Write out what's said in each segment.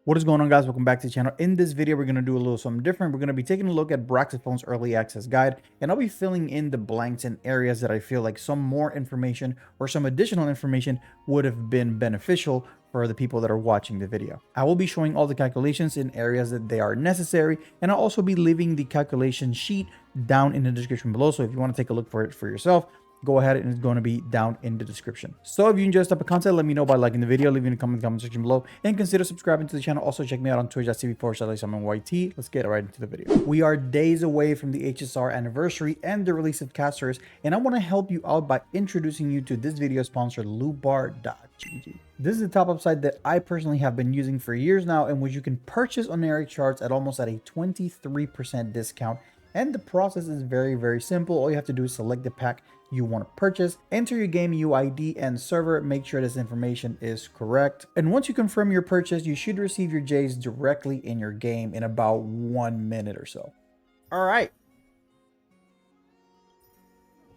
What is going on, guys? Welcome back to the channel. In this video, we're going to do a little something different. We're going to be taking a look at Braxiphone's early access guide, and I'll be filling in the blanks and areas that I feel like some more information or some additional information would have been beneficial for the people that are watching the video. I will be showing all the calculations in areas that they are necessary, and I'll also be leaving the calculation sheet down in the description below. So if you want to take a look for it for yourself, go ahead, and it's going to be down in the description. So if you enjoy this type of content, let me know by liking the video, leaving a comment in the comment section below, and consider subscribing to the channel. Also check me out on twitch.tv/iSUMMON. Let's get right into the video. We are days away from the HSR anniversary and the release of Castorice, and I want to help you out by introducing you to this video sponsor, lootbar.gg. This is the top-up site that I personally have been using for years now, in which you can purchase Oneric Shards at almost at a 23% discount. And the process is very simple. All you have to do is select the pack you want to purchase, enter your game UID and server, make sure this information is correct. And once you confirm your purchase, you should receive your Jades directly in your game in about 1 minute or so. All right.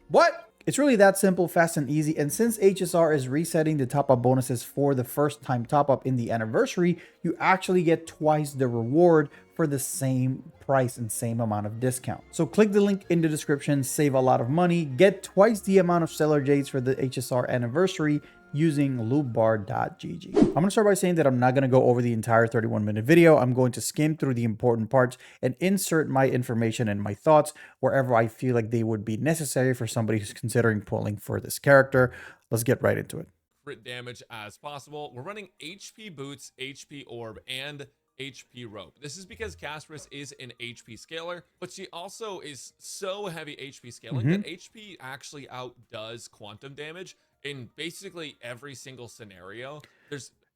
What? It's really that simple, fast and easy. And since HSR is resetting the top-up bonuses for the first time top-up in the anniversary, you actually get twice the reward for the same price and same amount of discount. So click the link in the description, save a lot of money, get twice the amount of Stellar Jades for the HSR anniversary using lootbar.gg. I'm going to start by saying that I'm not going to go over the entire 31-minute video. I'm going to skim through the important parts and insert my information and my thoughts wherever I feel like they would be necessary for somebody who's considering pulling for this character. Let's get right into it. Crit damage as possible. We're running HP Boots, HP Orb, and HP Rope. This is because Castorice is an HP scaler, but she also is so heavy HP scaling that HP actually outdoes quantum damage in basically every single scenario.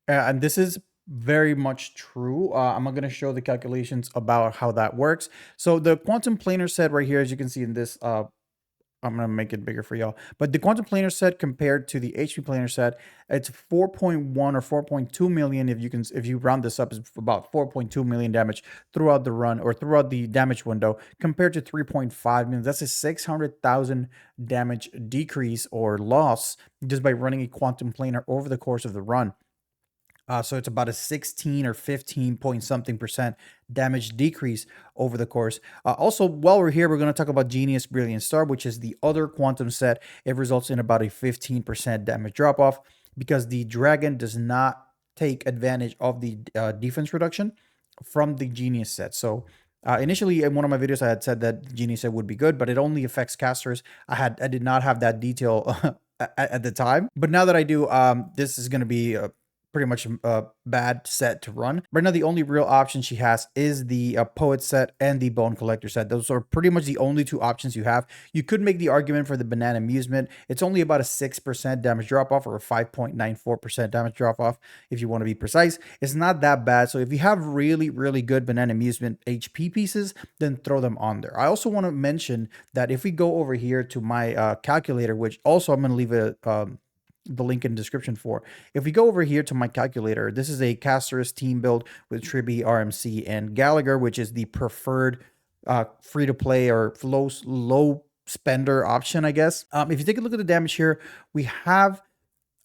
And this is very much true. I'm going to show the calculations about how that works. So the quantum planar set right here, as you can see in this, I'm going to make it bigger for y'all. But the quantum planar set compared to the HP planar set, it's 4.1 or 4.2 million. If you round this up, it's about 4.2 million damage throughout the run or throughout the damage window compared to 3.5 million. That's a 600,000 damage decrease or loss just by running a quantum planar over the course of the run. So it's about a 16 or 15 point something percent damage decrease over the course. Also, while we're here, we're going to talk about Genius Brilliant Star, which is the other quantum set. It results in about a 15% damage drop off because the dragon does not take advantage of the defense reduction from the Genius set. So initially in one of my videos, I had said that the Genius set would be good, but it only affects casters. I did not have that detail at the time, but now that I do, this is going to be pretty much a bad set to run. Right now, the only real option she has is the Poet set and the Bone Collector set. Those are pretty much the only two options you have. You could make the argument for the Banana Amusement. It's only about a 6% damage drop-off or a 5.94% damage drop-off if you want to be precise. It's not that bad. So if you have really good Banana Amusement HP pieces, then throw them on there. I also want to mention that if we go over here to my calculator, which also I'm going to leave the link in the description for. If we go over here to my calculator, this is a Castorice team build with Tribi, RMC, and Gallagher, which is the preferred free-to-play or low spender option, I guess. If you take a look at the damage here, we have...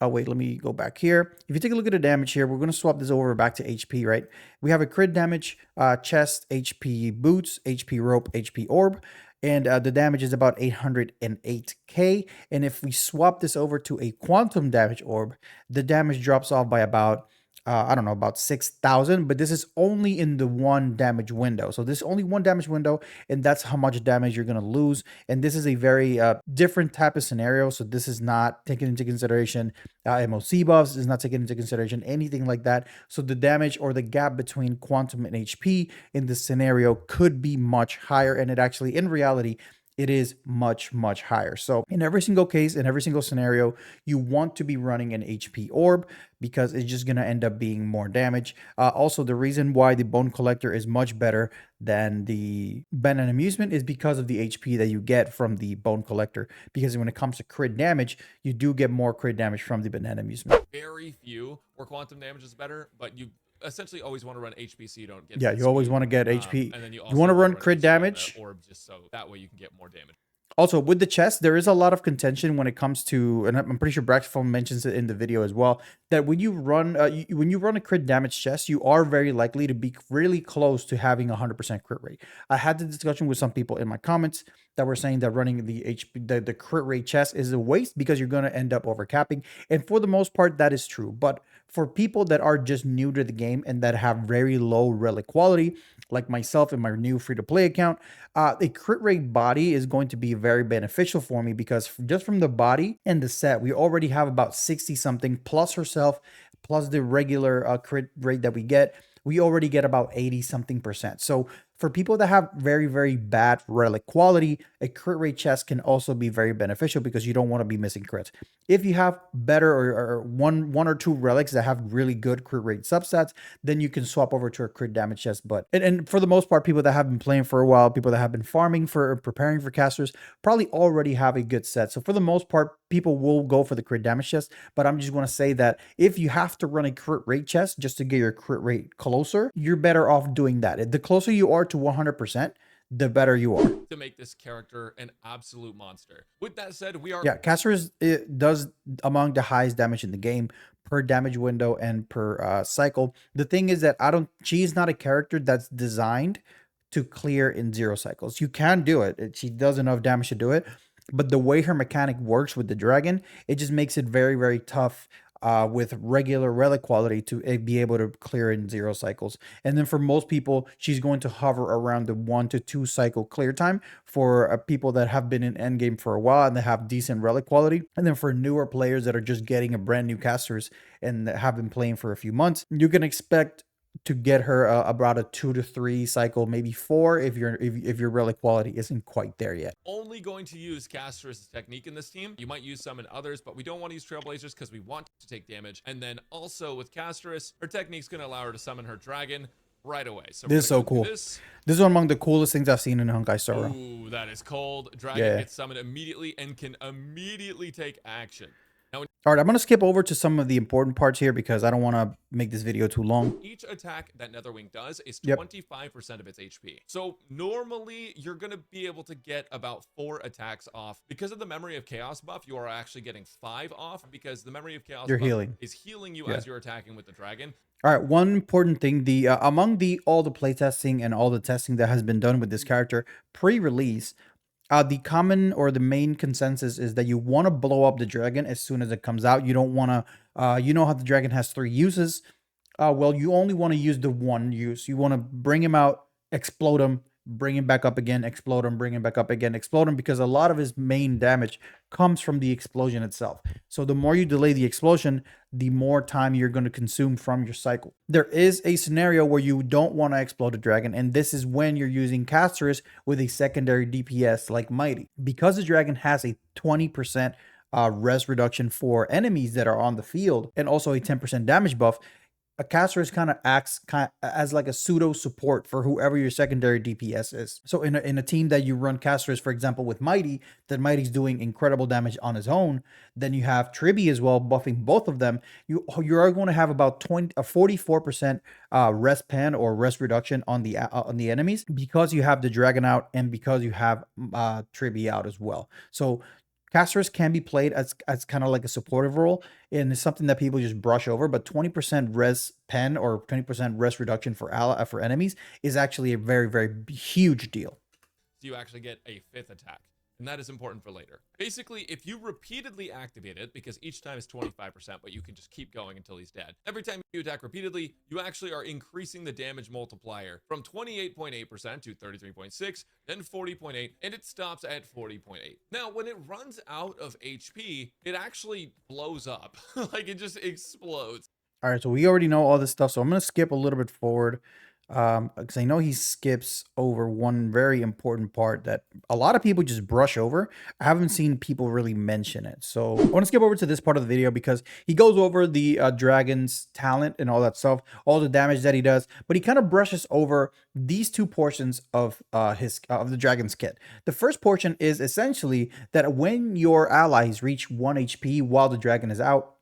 Oh, wait, let me go back here. If you take a look at the damage here, we're going to swap this over back to HP, right? We have a crit damage, chest, HP boots, HP rope, HP orb. And the damage is about 808k. And if we swap this over to a quantum damage orb, the damage drops off by about, I don't know, about 6,000. But this is only in the one damage window. So this is only one damage window, and that's how much damage you're going to lose. And this is a very different type of scenario. So this is not taken into consideration MOC buffs, is not taken into consideration anything like that. So the damage or the gap between quantum and HP in this scenario could be much higher, and it actually, in reality, it is much higher. So in every single case, in every single scenario, you want to be running an HP orb because it's just going to end up being more damage. Also, the reason why the Bone Collector is much better than the Banana Amusement is because of the HP that you get from the Bone Collector. Because when it comes to crit damage, you do get more crit damage from the Banana Amusement. Very few where quantum damage is better, but you essentially always want to run HP so you don't get you always want to get HP. And then you want to run crit damage orb just so that way you can get more damage. Also, with the chest, there is a lot of contention when it comes to, and I'm pretty sure Braxphone mentions it in the video as well, that when you run a crit damage chest, you are very likely to be really close to having 100% crit rate. I had the discussion with some people in my comments that were saying that running the crit rate chest is a waste because you're going to end up overcapping, and for the most part, that is true. But for people that are just new to the game and that have very low relic quality, like myself and my new free-to-play account, a crit rate body is going to be very beneficial for me because just from the body and the set, we already have about 60 something plus herself, plus the regular crit rate that we get. We already get about 80 something percent. So for people that have very, very bad relic quality, a crit rate chest can also be very beneficial because you don't want to be missing crits. If you have better or one or two relics that have really good crit rate substats, then you can swap over to a crit damage chest. But and for the most part, people that have been playing for a while, people that have been farming for preparing for casters, probably already have a good set. So for the most part, people will go for the crit damage chest. But I'm just going to say that if you have to run a crit rate chest just to get your crit rate closer, you're better off doing that. The closer you are to 100%, the better you are. To make this character an absolute monster. With that said, we are... Yeah, Castorice, it does among the highest damage in the game per damage window and per cycle. The thing is that she's not a character that's designed to clear in 0 cycles. You can do it. She does enough damage to do it. But the way her mechanic works with the dragon, it just makes it very, very tough with regular relic quality to be able to clear in 0 cycles. And then for most people, she's going to hover around the 1 to 2 cycle clear time for people that have been in endgame for a while and they have decent relic quality. And then for newer players that are just getting a brand new casters and have been playing for a few months, you can expect to get her about a 2 to 3 cycle, maybe 4 if your relic quality isn't quite there yet. Only going to use Castorice's technique in this team. You might use some in others, but we don't want to use Trailblazers because we want to take damage. And then also with Castorice, her technique's going to allow her to summon her dragon right away. So this is so cool. This is one among the coolest things I've seen in Honkai Star Rail. Ooh, that is cold. Dragon gets summoned immediately and can immediately take action. Now, all right, I'm going to skip over to some of the important parts here because I don't want to make this video too long. Each attack that Netherwing does is 25% of its HP. So normally you're going to be able to get about 4 attacks off. Because of the Memory of Chaos buff, you are actually getting 5 off because the Memory of Chaos buff is healing you as you're attacking with the dragon. All right, one important thing, among all the playtesting and all the testing that has been done with this character pre-release, the common or the main consensus is that you want to blow up the dragon as soon as it comes out. You don't want to, you know how the dragon has 3 uses. Well, you only want to use the 1 use. You want to bring him out, explode him, bring him back up again, explode him, bring him back up again, explode him, because a lot of his main damage comes from the explosion itself. So the more you delay the explosion, the more time you're going to consume from your cycle. There is a scenario where you don't want to explode a dragon, and this is when you're using Castorice with a secondary DPS like Mydei. Because the dragon has a 20% res reduction for enemies that are on the field, and also a 10% damage buff, a Castorice kind of acts as like a pseudo support for whoever your secondary DPS is. So in a team that you run Castorice, for example, with Mydei, that Mydei's doing incredible damage on his own, then you have Tribi as well buffing both of them. You are going to have about 44% res pen or res reduction on the enemies because you have the dragon out and because you have Tribi out as well. So Castorice can be played as kind of like a supportive role, and it's something that people just brush over. But 20% res pen or 20% res reduction for enemies is actually a very, very huge deal. So you actually get a 5th attack, and that is important for later. Basically, if you repeatedly activate it, because each time is 25%, but you can just keep going until he's dead. Every time you attack repeatedly, you actually are increasing the damage multiplier from 28.8% to 33.6, then 40.8, and it stops at 40.8. Now, when it runs out of HP, it actually blows up. Like, it just explodes. All right, so we already know all this stuff, so I'm going to skip a little bit forward. Because I know he skips over one very important part that a lot of people just brush over. I haven't seen people really mention it. So I want to skip over to this part of the video because he goes over the dragon's talent and all that stuff, all the damage that he does, but he kind of brushes over these 2 portions of the dragon's kit. The first portion is essentially that when your allies reach 1 HP while the dragon is out,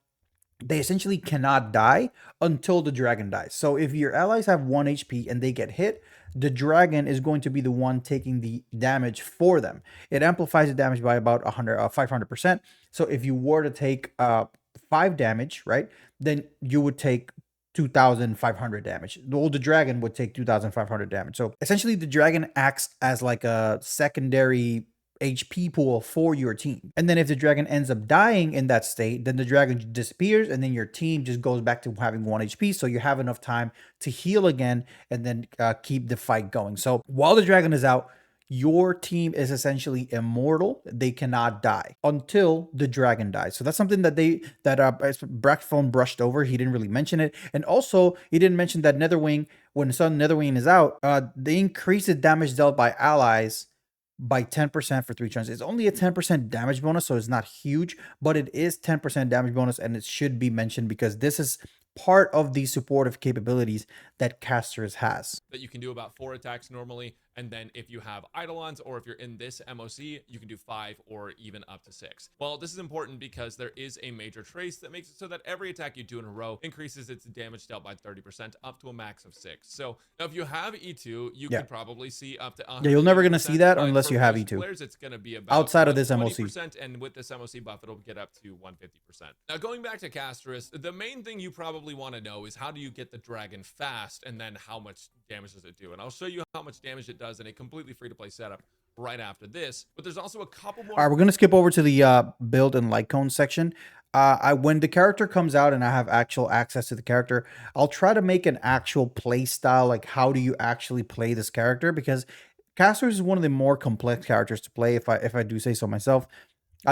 they essentially cannot die until the dragon dies. So if your allies have 1 HP and they get hit, the dragon is going to be the one taking the damage for them. It amplifies the damage by about 500%. So if you were to take 5 damage, right, then you would take 2,500 damage. The dragon would take 2,500 damage. So essentially the dragon acts as like a secondary HP pool for your team. And then if the dragon ends up dying in that state, then the dragon disappears and then your team just goes back to having 1 HP. So you have enough time to heal again and then keep the fight going. So while the dragon is out, your team is essentially immortal. They cannot die until the dragon dies. So that's something that Brackphone brushed over. He didn't really mention it. And also, he didn't mention that Netherwing, when Sun Netherwing is out, they increase the damage dealt by allies by 10% for 3 turns. It's only a 10% damage bonus, so it's not huge, but it is 10% damage bonus, and it should be mentioned because this is part of the supportive capabilities that Castorice has. That you can do about 4 attacks normally, and then if you have Eidolons or if you're in this MOC, you can do 5 or even up to 6. Well, this is important because there is a major trace that makes it so that every attack you do in a row increases its damage dealt by 30% up to a max of 6. So now if you have E2, you can probably see up to yeah, you're never going to see that unless you have E2. E2. Players, it's going to be about outside of this 20%, MOC. and with this MOC buff, it'll get up to 150%. Now going back to Castorice, the main thing you probably want to know is how do you get the dragon fast, and then how much damage does it do? And I'll show you how much damage it does in a completely free-to-play setup right after this. But there's also a couple more. All right, we're going to skip over to the build and light cone section. When the character comes out and I have actual access to the character, I'll try to make an actual play style, like how do you actually play this character, because Castorice is one of the more complex characters to play, if I do say so myself.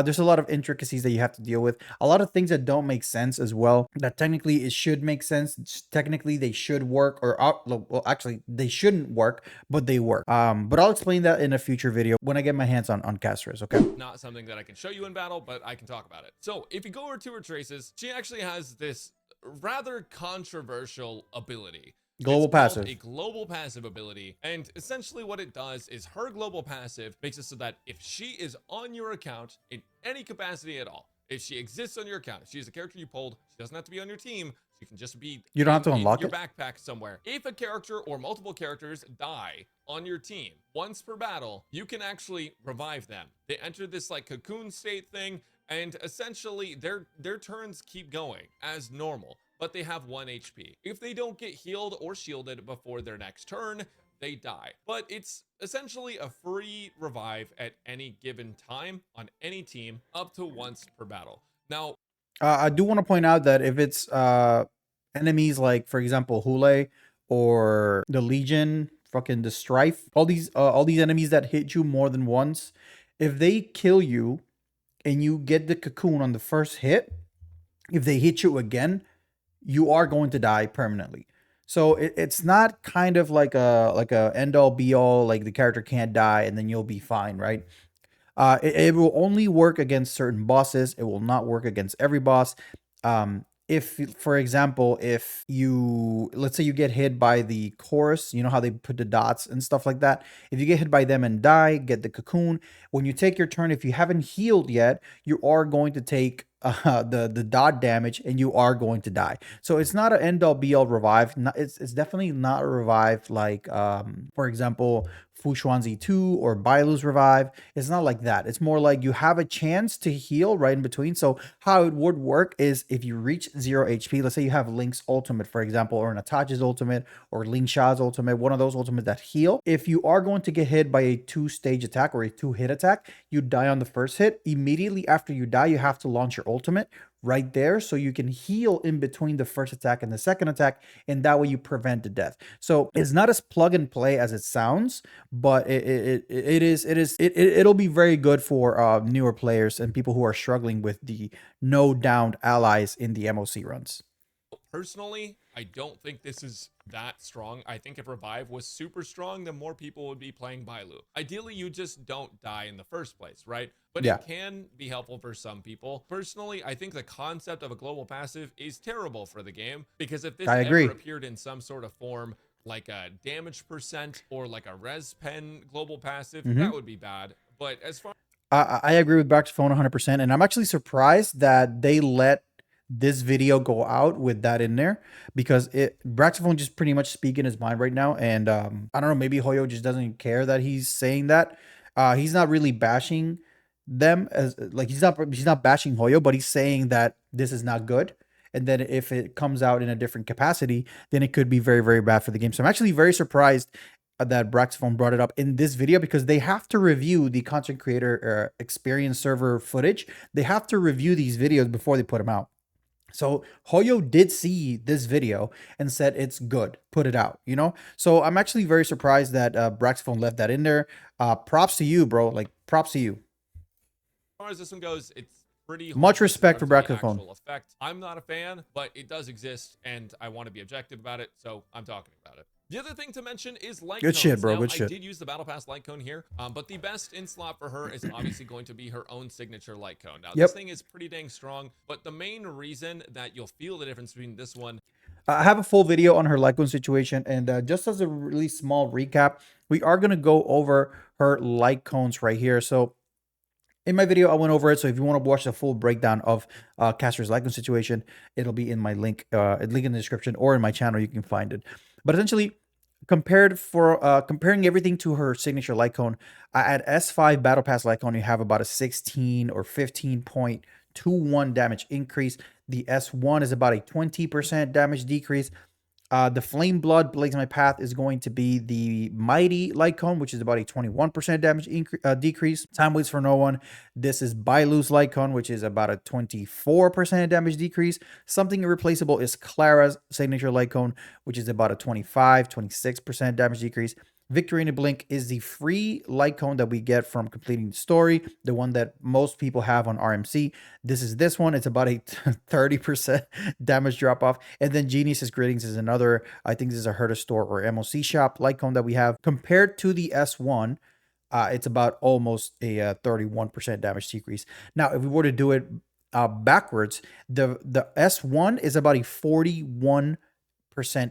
There's a lot of intricacies that you have to deal with. A lot of things that don't make sense as well. That technically it should make sense. Technically they should work, or well, actually they shouldn't work, but they work. But I'll explain that in a future video when I get my hands on Castorice. Okay. Not something that I can show you in battle, but I can talk about it. So if you go over to her traces, she actually has this rather controversial ability. Global passive. A global passive ability, and essentially what it does is her global passive makes it so that if she is on your account in any capacity at all, if she exists on your account, if she's a character you pulled, she doesn't have to be on your team, she can just be you don't have to unlock your backpack somewhere. If a character or multiple characters die on your team once per battle, you can actually revive them. They enter this like cocoon state thing, and essentially their turns keep going as normal, but they have 1 HP. If they don't get healed or shielded before their next turn, they die. But it's essentially a free revive at any given time on any team, up to once per battle. Now, I do want to point out that if it's enemies like, for example, Hule or the Legion, fucking the Strife, all these enemies that hit you more than once, if they kill you and you get the cocoon on the first hit, if they hit you again, you are going to die permanently. So it's not kind of like a end all be all, like the character can't die and then you'll be fine, right? It will only work against certain bosses. It will not work against every boss. If, for example, if you, let's say you get hit by the chorus, you know how they put the dots and stuff like that. If you get hit by them and die, get the cocoon. When you take your turn, if you haven't healed yet, you are going to take the dot damage and you are going to die. So it's not an end all be all revive. It's definitely not a revive like, for example, Fushuanzi 2 or Bailu's revive. It's not like that. It's more like you have a chance to heal right in between. So how it would work is if you reach 0 HP, let's say you have Link's ultimate, for example, or Natacha's ultimate or Ling Sha's ultimate, one of those ultimates that heal. If you are going to get hit by a 2-stage attack or a 2-hit attack, you die on the first hit. Immediately after you die, you have to launch your ultimate right there so you can heal in between the first attack and the second attack, and that way you prevent the death. So it's not as plug and play as it sounds, but it'll be very good for newer players and people who are struggling with the no downed allies in the MOC runs. Personally, I don't think this is that strong. I think if Revive was super strong, then more people would be playing Bailu. Ideally, you just don't die in the first place, right? But it can be helpful for some people. Personally, I think the concept of a global passive is terrible for the game, because if this ever appeared in some sort of form, like a damage percent or like a res pen global passive, that would be bad. But as far I agree with Brackphone 100%, and I'm actually surprised that they let this video go out with that in there, because Braxiphone just pretty much speaking his mind right now. And I don't know, maybe Hoyo just doesn't care that he's saying that. He's not really bashing them, as like he's not bashing Hoyo, but he's saying that this is not good. And then if it comes out in a different capacity, then it could be very, very bad for the game. So I'm actually very surprised that Braxiphone brought it up in this video, because they have to review the content creator experience server footage. They have to review these videos before they put them out. So Hoyo did see this video and said it's good, put it out, you know? So I'm actually very surprised that Braxiphone left that in there. Props to you, bro. Like, props to you. As far as this one goes, it's pretty much respect for Braxiphone. Braxiphone. Effect. I'm not a fan, but it does exist, and I want to be objective about it, so I'm talking about it. The other thing to mention is light Good cones. shit, bro. Now, Good shit. I did use the Battle Pass light cone here, but the best in slot for her is obviously going to be her own signature light cone. Now, this thing is pretty dang strong, but the main reason that you'll feel the difference between this one... I have a full video on her light cone situation, and just as a really small recap, we are going to go over her light cones right here. So in my video, I went over it. So if you want to watch the full breakdown of Castorce's light cone situation, it'll be in my link in the description, or in my channel, you can find it. But essentially, comparing everything to her signature light cone, at S5 Battle Pass light cone, you have about a 16 or 15.21 damage increase. The S1 is about a 20% damage decrease. The Flame Blood Blaze My Path is going to be the Mydei light cone, which is about a 21% damage decrease. Time Waits for No One. This is Bailu's light cone, which is about a 24% damage decrease. Something Irreplaceable is Clara's signature light cone, which is about a 26% damage decrease. Victory in a Blink is the free light cone that we get from completing the story, the one that most people have on RMC. This is this one. It's about a 30% damage drop off. And then Genius's Greetings is another, I think this is a Herta Store or MOC shop light cone that we have. Compared to the S1, it's about almost a 31% damage decrease. Now, if we were to do it backwards, the S1 is about a 41%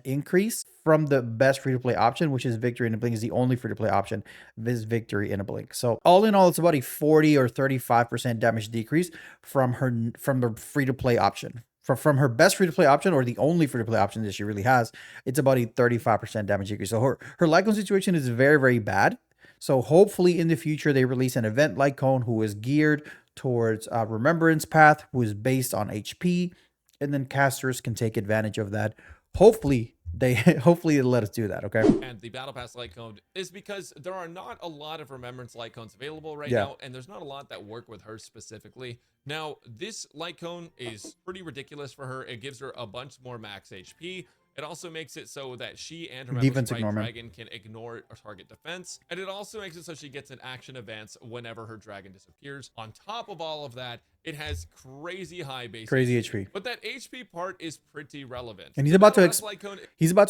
increase from the best free-to-play option, which is Victory in a Blink. Is the only free-to-play option. This Victory in a Blink. So all in all, it's about a 40 or 35% damage decrease from the free-to-play option. From her best free-to-play option, or the only free-to-play option that she really has, it's about a 35% damage decrease. So her light cone situation is very, very bad. So hopefully in the future they release an event light cone who is geared towards Remembrance Path, who is based on HP, and then casters can take advantage of that. Hopefully they'll let us do that, okay? And the Battle Pass light cone is because there are not a lot of Remembrance light cones available right now, and there's not a lot that work with her specifically. Now, this light cone is pretty ridiculous for her. It gives her a bunch more max HP. It also makes it so that she and her Defense dragon can ignore a target defense. And it also makes it so she gets an action advance whenever her dragon disappears. On top of all of that, it has crazy high base HP. But that HP part is pretty relevant. And he's about to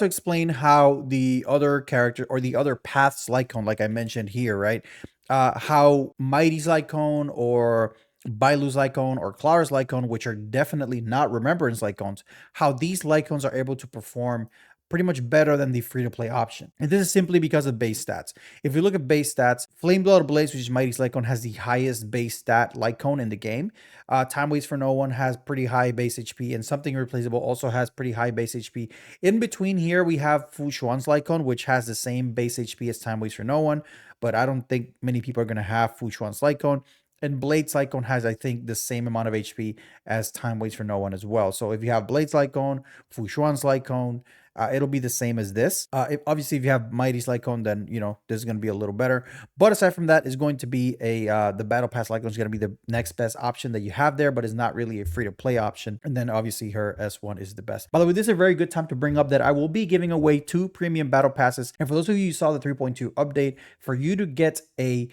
explain how the other character, or the other paths light cone, like I mentioned here, right? How Mydei's light cone, or Bailu's light cone, or Clara's light cone, which are definitely not Remembrance light cones, how these light cones are able to perform pretty much better than the free-to-play option. And this is simply because of base stats. If you look at base stats, Flame Blood Blaze, which is Mydei's light cone, has the highest base stat light cone in the game. Time Waits for No One has pretty high base HP, and Something Irreplaceable also has pretty high base HP. In between here, we have Fu Xuan's light cone, which has the same base HP as Time Waits for No One, but I don't think many people are going to have Fu Xuan's light cone. And Blade's light cone has, I think, the same amount of HP as Time Waits for No One as well. So if you have Blade's light cone, Fu Xuan's light cone, it'll be the same as this. Obviously, if you have Mydei's light cone, then, you know, this is going to be a little better. But aside from that, is going to be the Battle Pass light cone is going to be the next best option that you have there, but it's not really a free-to-play option. And then obviously her S1 is the best. By the way, this is a very good time to bring up that I will be giving away 2 premium Battle Passes. And for those of you who saw the 3.2 update, for you to get a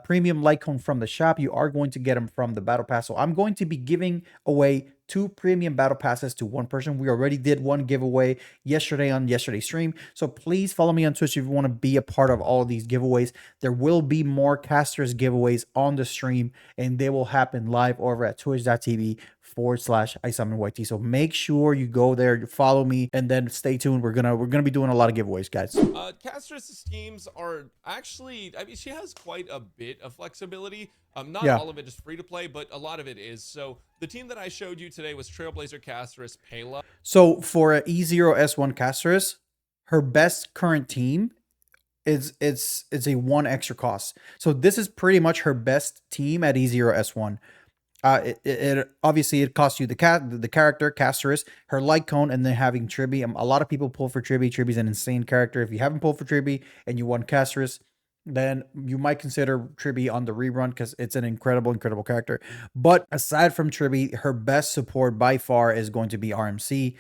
premium light cone from the shop, you are going to get them from the Battle Pass. So I'm going to be giving away 2 premium Battle Passes to one person. We already did one giveaway yesterday on yesterday's stream. So please follow me on Twitch if you want to be a part of all of these giveaways. There will be more Castorce giveaways on the stream, and they will happen live over at twitch.tv iSUMMON YT. So make sure you go there, follow me, and then stay tuned. We're gonna be doing a lot of giveaways, guys. Castorice's schemes are actually, I mean, she has quite a bit of flexibility. Not Yeah. all of it is free to play, but a lot of it is. So the team that I showed you today was Trailblazer, Castorice, Pela. So for E0S1 Castorice, her best current team is it's a 1 extra cost. So this is pretty much her best team at E0S1. It obviously it costs you the character Castorice, her light cone, and then having Triby. A lot of people pull for Triby. Triby's an insane character. If you haven't pulled for Triby and you want Castorice, then you might consider Triby on the rerun because it's an incredible character. But aside from Triby, her best support by far is going to be RMC.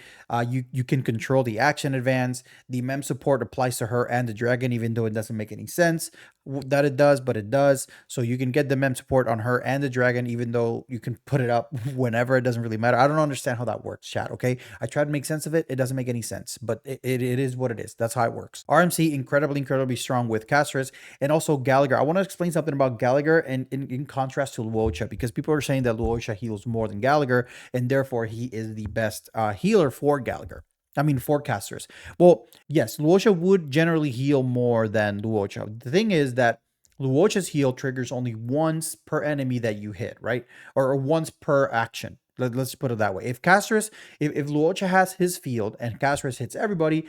You can control the action advance. The mem support applies to her and the dragon, even though it doesn't make any sense that it does, but it does. So you can get the mem support on her and the dragon, even though you can put it up whenever. It doesn't really matter. I don't understand how that works, chat. Okay, I tried to make sense of it. It doesn't make any sense, but it is what it is. That's how it works. RMC incredibly strong with Castorice. And also Gallagher. I want to explain something about Gallagher and in contrast to Luocha, because people are saying that Luocha heals more than Gallagher, and therefore he is the best healer for Gallagher. I mean, for casters. Well, yes, Luocha would generally heal more than Luocha. The thing is that Luocha's heal triggers only once per enemy that you hit, right? Or once per action. Let's put it that way. If Luocha has his field and Castorice hits everybody,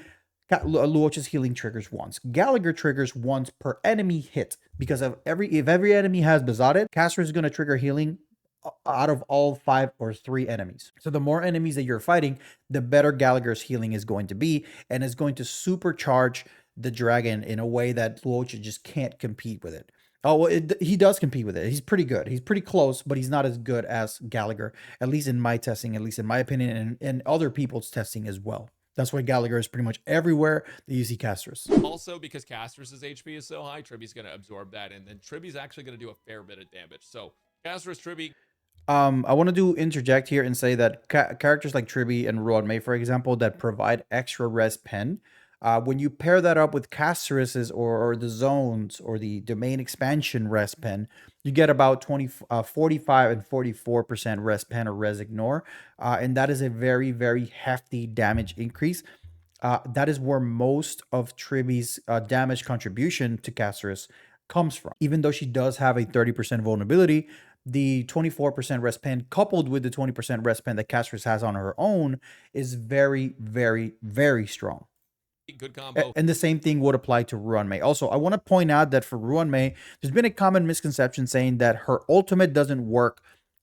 Luocha's healing triggers once. Gallagher triggers once per enemy hit, because if every enemy has Bazzoted, Castorice is going to trigger healing out of all 5 or 3 enemies. So the more enemies that you're fighting, the better Gallagher's healing is going to be, and is going to supercharge the dragon in a way that Luocha just can't compete with it. Oh, well, he does compete with it. He's pretty good. He's pretty close, but he's not as good as Gallagher, at least in my testing, at least in my opinion, and other people's testing as well. That's why Gallagher is pretty much everywhere that you see Castorice. Also, because Castorice's HP is so high, Triby's going to absorb that, and then Triby's actually going to do a fair bit of damage. So Castorice, Triby. I want to interject here and say that characters like Triby and Ruan Mei, for example, that provide extra res pen, when you pair that up with Castorice's or the zones or the domain expansion res pen, you get about 45 and 44% res pen or res ignore, and that is a very hefty damage increase. That is where most of Triby's damage contribution to Castorice comes from. Even though she does have a 30% vulnerability, the 24% res pen coupled with the 20% res pen that Castorice has on her own is very strong. Good combo. And the same thing would apply to Ruan Mei. Also, I want to point out that for Ruan Mei, there's been a common misconception saying that her ultimate doesn't work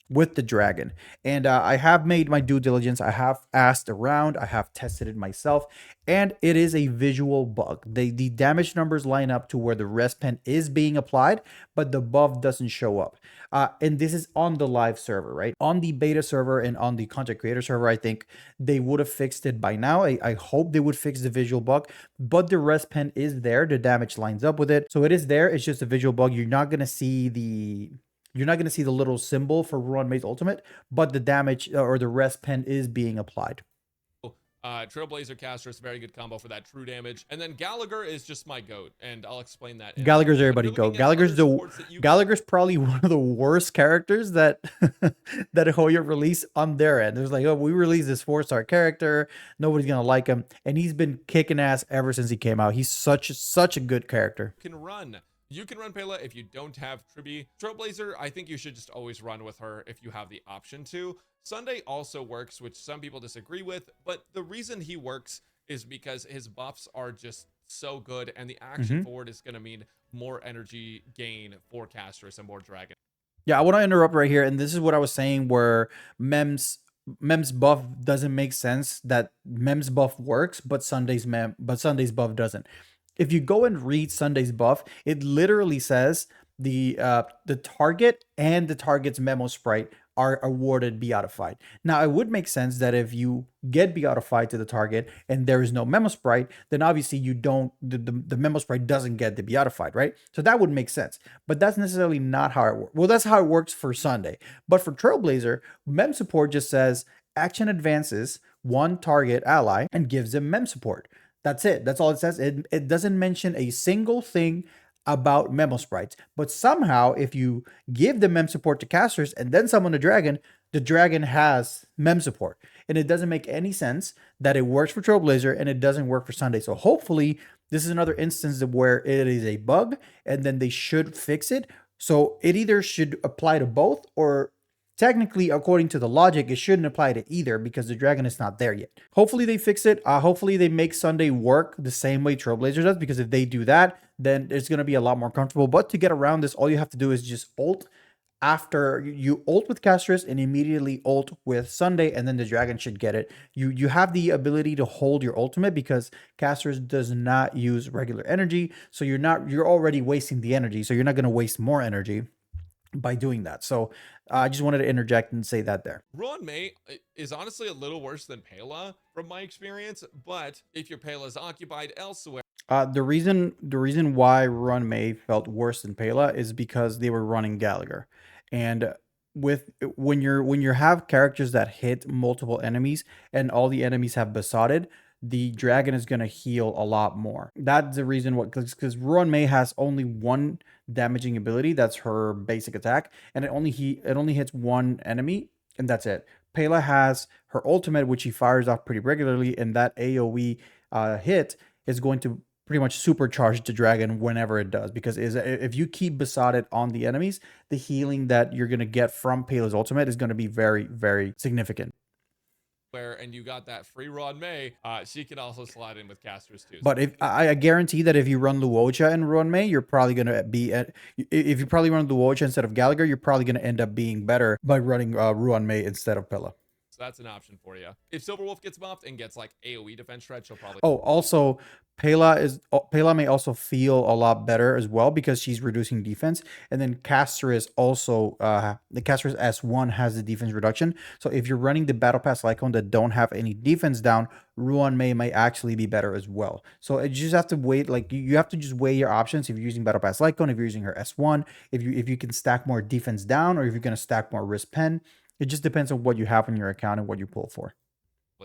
with the dragon. And I have made my due diligence. I have asked around. I have tested it myself. And it is a visual bug. The damage numbers line up to where the res pen is being applied, but the buff doesn't show up. And this is on the live server, right? On the beta server and on the content creator server, I think they would have fixed it by now. I hope they would fix the visual bug, but the res pen is there. The damage lines up with it. So it is there. It's just a visual bug. You're not going to see the little symbol for Ruan Mei's ultimate, but the damage or the res pen is being applied. Trailblazer, Castorice, very good combo for that true damage. And then Gallagher is just my goat, and I'll explain that. Gallagher's everybody's goat. Gallagher's probably one of the worst characters that that Hoyo released on their end. There's like, oh, we released this 4-star character, nobody's gonna like him, and he's been kicking ass ever since he came out. He's such a good character. You can run Pela if you don't have Triby. Trailblazer, I think you should just always run with her if you have the option to. Sunday also works, which some people disagree with, but the reason he works is because his buffs are just so good, and the action forward is going to mean more energy gain for Castorice and more dragon. Yeah, I want to interrupt right here, and this is what I was saying where Mem's buff doesn't make sense, that Mem's buff works, but Sunday's buff doesn't. If you go and read Sunday's buff, it literally says the target and the target's memo sprite are awarded Beatified. Now, it would make sense that if you get Beatified to the target and there is no memo sprite, then obviously you don't, the memo sprite doesn't get the Beatified, right? So that would make sense, but that's necessarily not how it works. Well, that's how it works for Sunday, but for Trailblazer, mem support just says action advances one target ally and gives them mem support. That's it. That's all it says. It doesn't mention a single thing about memo sprites, but somehow if you give the mem support to casters and then summon a dragon, the dragon has mem support, and it doesn't make any sense that it works for Trailblazer and it doesn't work for Sunday. So hopefully this is another instance of where it is a bug, and then they should fix it. So it either should apply to both, or technically, according to the logic, it shouldn't apply to either because the dragon is not there yet. Hopefully they fix it. Hopefully they make Sunday work the same way Trailblazer does, because if they do that, then it's going to be a lot more comfortable. But to get around this, all you have to do is just ult after you ult with Castorice and immediately ult with Sunday, and then the dragon should get it. You have the ability to hold your ultimate because Castorice does not use regular energy, so you're already wasting the energy, so you're not going to waste more energy by doing that. So I just wanted to interject and say that there. Ruan Mei is honestly a little worse than Pela from my experience, but if your Pela is occupied elsewhere, The reason why Ruan Mei felt worse than Pela is because they were running Gallagher, and when you have characters that hit multiple enemies and all the enemies have besotted, the dragon is gonna heal a lot more. That's the reason what, because Ruan Mei has only one damaging ability, that's her basic attack, and it only hits one enemy, and that's it. Pela has her ultimate, which she fires off pretty regularly, and that AoE hit is going to pretty much supercharge the dragon whenever it does, because if you keep besotted on the enemies, the healing that you're going to get from Pela's ultimate is going to be very, very significant. and you got that free Ruan Mei, she can also slide in with Castorice too. But if I guarantee that if you run Luocha and Ruan Mei, you're probably going to be if you probably run Luocha instead of Gallagher, you're probably going to end up being better by running Ruan Mei instead of Pela. So that's an option for you. If Silverwolf gets buffed and gets like AoE defense shred, she'll probably. Oh, also Pela may also feel a lot better as well because she's reducing defense, and then Castorice also the Castorice S1 has the defense reduction. So if you're running the Battle Pass Lycon that don't have any defense down, Ruan Mei may actually be better as well. So you just have to wait, like you have to just weigh your options. If you're using Battle Pass Lycon, if you're using her S1, if you can stack more defense down, or if you're gonna stack more risk pen. It just depends on what you have on your account and what you pull for.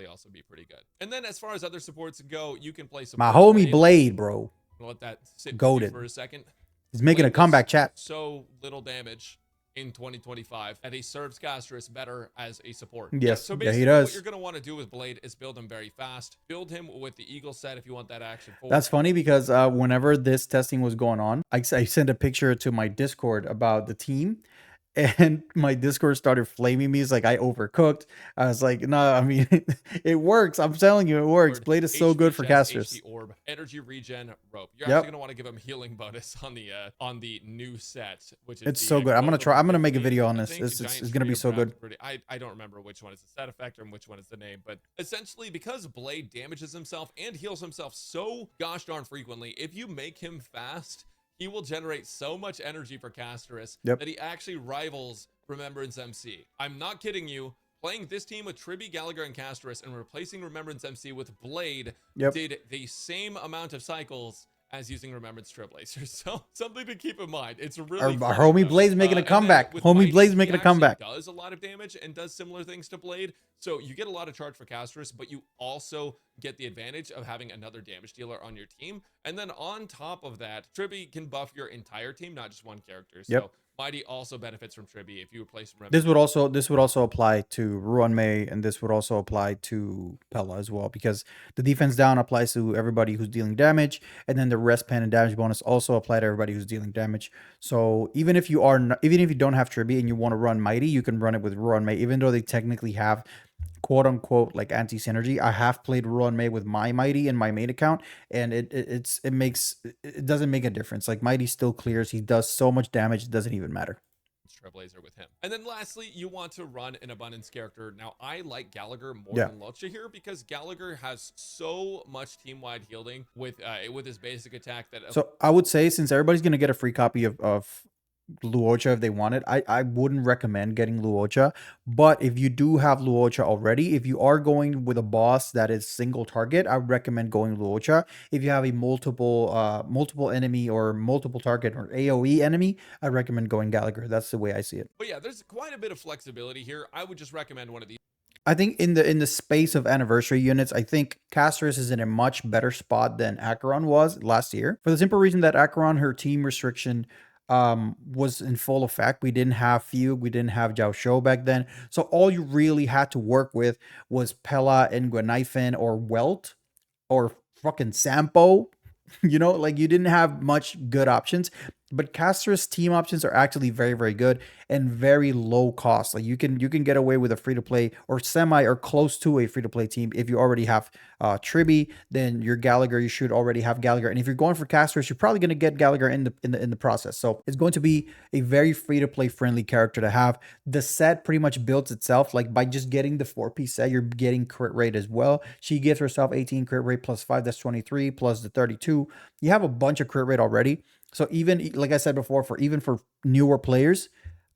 Also be pretty good. And then as far as other supports go, you can play my homie Blade, bro. I'll let that sit goated for a second. He's making a comeback, chat. So little damage in 2025, and he serves Castorice better as a support. Yes, so yeah, basically he does. What you're going to want to do with Blade is build him very fast. Build him with the Eagle set if you want that action forward. That's funny because whenever this testing was going on, I sent a picture to my Discord about the team, and my Discord started flaming me. It's like I overcooked. I was like, no, I mean, it works. I'm telling you, it works. Blade is so good for Castorice. HP Orb, energy regen, rope. You're actually gonna want to give him healing bonus on the new set, which is so good. I'm gonna make a video on this. It's gonna be so good. I don't remember which one is the set effect and which one is the name, but essentially because Blade damages himself and heals himself so gosh darn frequently, if you make him fast, he will generate so much energy for Castorice that he actually rivals Remembrance MC. I'm not kidding you. Playing this team with Tribby, Gallagher, and Castorice and replacing Remembrance MC with Blade did the same amount of cycles as using Remembrance Trailblazer. So something to keep in mind. It's really our homie Blade's making a comeback. Homie Blade's making a comeback. Does a lot of damage and does similar things to Blade. So you get a lot of charge for Castorice, but you also get the advantage of having another damage dealer on your team. And then on top of that, Tribby can buff your entire team, not just one character. So Mydei also benefits from Tribby if you replace him. This would also apply to Ruan Mei, and this would also apply to Pela as well, because the defense down applies to everybody who's dealing damage, and then the rest pen and damage bonus also apply to everybody who's dealing damage. So even if you don't have Tribby and you want to run Mydei, you can run it with Ruan Mei, even though they technically have quote unquote like anti-synergy. I have played Ruan Mei with my Mydei in my main account, and it doesn't make a difference. Like Mydei still clears. He does so much damage, it doesn't even matter. Trailblazer with him. And then lastly, you want to run an abundance character. Now I like Gallagher more than Luocha here because Gallagher has so much team-wide healing with his basic attack that so I would say, since everybody's gonna get a free copy of Luocha if they want it, I wouldn't recommend getting Luocha. But if you do have Luocha already, if you are going with a boss that is single target, I would recommend going Luocha. If you have a multiple enemy or multiple target or AoE enemy, I recommend going Gallagher. That's the way I see it. But yeah, there's quite a bit of flexibility here. I would just recommend one of these. I think in the space of anniversary units, I think Castorice is in a much better spot than Acheron was last year, for the simple reason that Acheron, her team restriction was in full effect. We didn't have Fugue, we didn't have Jiao Shou back then. So all you really had to work with was Pela and Guanifin or Welt or fucking Sampo. You know, like you didn't have much good options. But Castor's team options are actually very, very good and very low cost. Like you can get away with a free to play or semi or close to a free to play team if you already have Tribi. Then your Gallagher, you should already have Gallagher. And if you're going for Castor's, you're probably going to get Gallagher in the process. So it's going to be a very free to play friendly character to have. The set pretty much builds itself. Like by just getting the 4-piece set, you're getting crit rate as well. She gives herself 18 crit rate plus 5, that's 23 plus the 32. You have a bunch of crit rate already. So even like I said before, for newer players,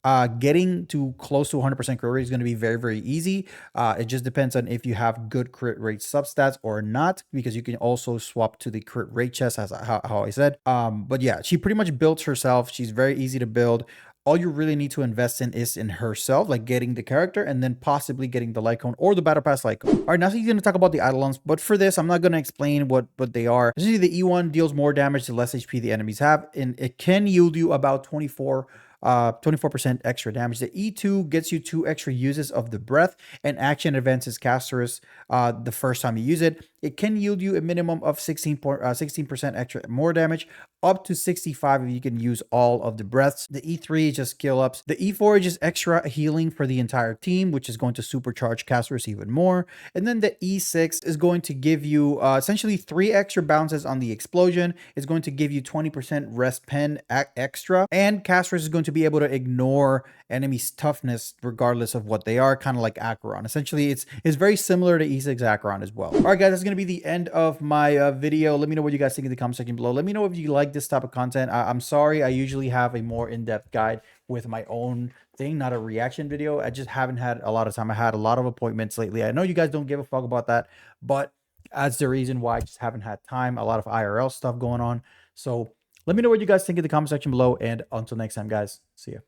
getting to close to 100% crit rate is going to be very, very easy. It just depends on if you have good crit rate substats or not, because you can also swap to the crit rate chest, as how I said. But yeah, she pretty much built herself. She's very easy to build. All you really need to invest in is in herself, like getting the character and then possibly getting the Lycone or the Battle Pass Lycone. All right, now he's going to talk about the Eidolons, but for this, I'm not going to explain what they are. Essentially, the E1 deals more damage the less HP the enemies have, and it can yield you about 24% extra damage. The E2 gets you 2 extra uses of the breath and action advances Castorice the first time you use it. It can yield you a minimum of 16% extra more damage, up to 65 if you can use all of the breaths. The E3 is just skill ups. The E4 is just extra healing for the entire team, which is going to supercharge Castorice even more. And then the E6 is going to give you essentially 3 extra bounces on the explosion. It's going to give you 20% rest pen extra. And Castorice is going to be able to ignore enemies' toughness regardless of what they are, kind of like Acheron. Essentially, it's very similar to E6 Acheron as well. All right, guys, that's going to be the end of my video. Let me know what you guys think in the comment section below. Let me know if you like this type of content. I'm sorry, I usually have a more in-depth guide with my own thing, not a reaction video. I just haven't had a lot of time. I had a lot of appointments lately. I know you guys don't give a fuck about that, but that's the reason why I just haven't had time. A lot of IRL stuff going on. So let me know what you guys think in the comment section below. And until next time, guys, see ya.